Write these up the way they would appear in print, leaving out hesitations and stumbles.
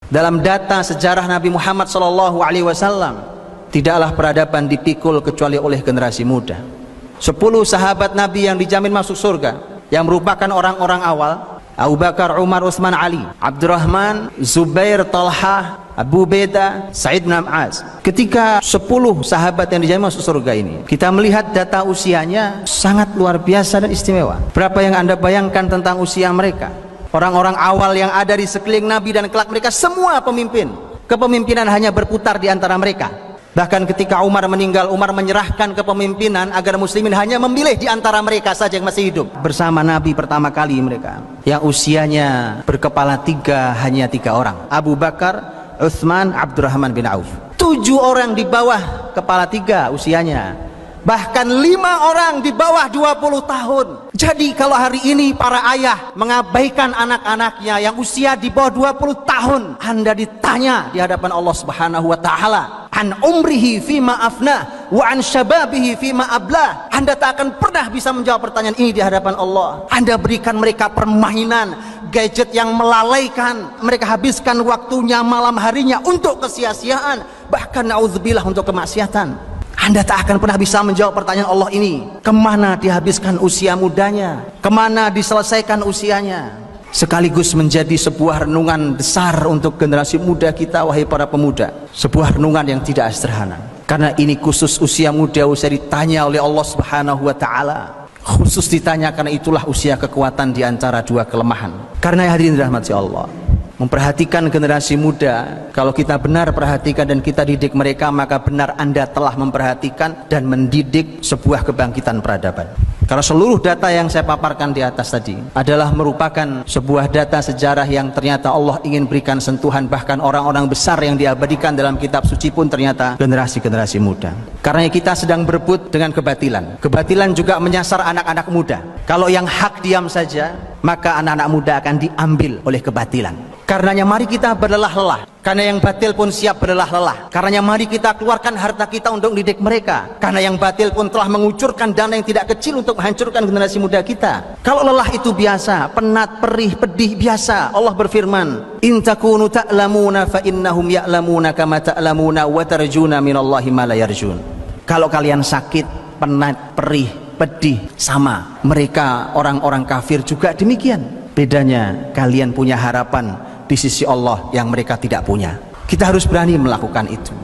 Dalam data sejarah Nabi Muhammad SAW, tidaklah peradaban dipikul kecuali oleh generasi muda. 10 sahabat Nabi yang dijamin masuk surga, yang merupakan orang-orang awal: Abu Bakar, Umar, Utsman, Ali, Abdurrahman, Zubair, Talha, Abu Beda, Sa'id bin Mu'adz. Ketika 10 sahabat yang dijamin masuk surga ini, kita melihat data usianya sangat luar biasa dan istimewa. Berapa yang Anda bayangkan tentang usia mereka? Orang-orang awal yang ada di sekeliling Nabi dan kelak mereka semua pemimpin. Kepemimpinan hanya berputar di antara mereka. Bahkan ketika Umar meninggal, Umar menyerahkan kepemimpinan agar muslimin hanya memilih di antara mereka saja yang masih hidup. Bersama Nabi pertama kali mereka, yang usianya berkepala 3, hanya 3 orang: Abu Bakar, Utsman, Abdurrahman bin Auf. 7 orang di bawah kepala 3 usianya, bahkan 5 orang di bawah 20 tahun. Jadi kalau hari ini para ayah mengabaikan anak-anaknya yang usia di bawah 20 tahun, Anda ditanya di hadapan Allah Subhanahu wa taala, an umrihi fima afna wa an syababihi fima ablah. Anda tak akan pernah bisa menjawab pertanyaan ini di hadapan Allah. Anda berikan mereka permainan, gadget yang melalaikan, mereka habiskan waktunya malam harinya untuk kesia-siaan, bahkan naudzubillah untuk kemaksiatan. Anda tak akan pernah bisa menjawab pertanyaan Allah ini. Kemana dihabiskan usia mudanya? Kemana diselesaikan usianya? Sekaligus menjadi sebuah renungan besar untuk generasi muda kita, wahai para pemuda. Sebuah renungan yang tidak sederhana. Karena ini khusus usia muda, usia ditanya oleh Allah Subhanahu wa taala. Khusus ditanya karena itulah usia kekuatan di antara 2 kelemahan. Karena hadirin dirahmati Allah, memperhatikan generasi muda, kalau kita benar perhatikan dan kita didik mereka, maka benar Anda telah memperhatikan dan mendidik sebuah kebangkitan peradaban. Karena seluruh data yang saya paparkan di atas tadi adalah merupakan sebuah data sejarah yang ternyata Allah ingin berikan sentuhan. Bahkan orang-orang besar yang diabadikan dalam kitab suci pun ternyata generasi-generasi muda. Karena kita sedang berebut dengan kebatilan. Kebatilan juga menyasar anak-anak muda. Kalau yang hak diam saja, maka anak-anak muda akan diambil oleh kebatilan. Karenanya mari kita berlelah-lelah, karena yang batil pun siap berlelah-lelah. Karenanya mari kita keluarkan harta kita untuk didik mereka, karena yang batil pun telah mengucurkan dana yang tidak kecil untuk menghancurkan generasi muda kita. Kalau lelah itu biasa, penat, perih, pedih biasa, Allah berfirman, in takunu ta'lamuna fa innahum ya'lamuna kama ta'lamuna wa tarjuna minallahi ma la yarjun. Kalau kalian sakit, penat, perih, pedih, sama mereka orang-orang kafir juga demikian. Bedanya kalian punya harapan di sisi Allah yang mereka tidak punya. Kita harus berani melakukan itu.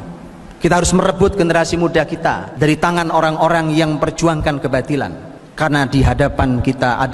Kita harus merebut generasi muda kita dari tangan orang-orang yang memperjuangkan kebatilan. Karena di hadapan kita ada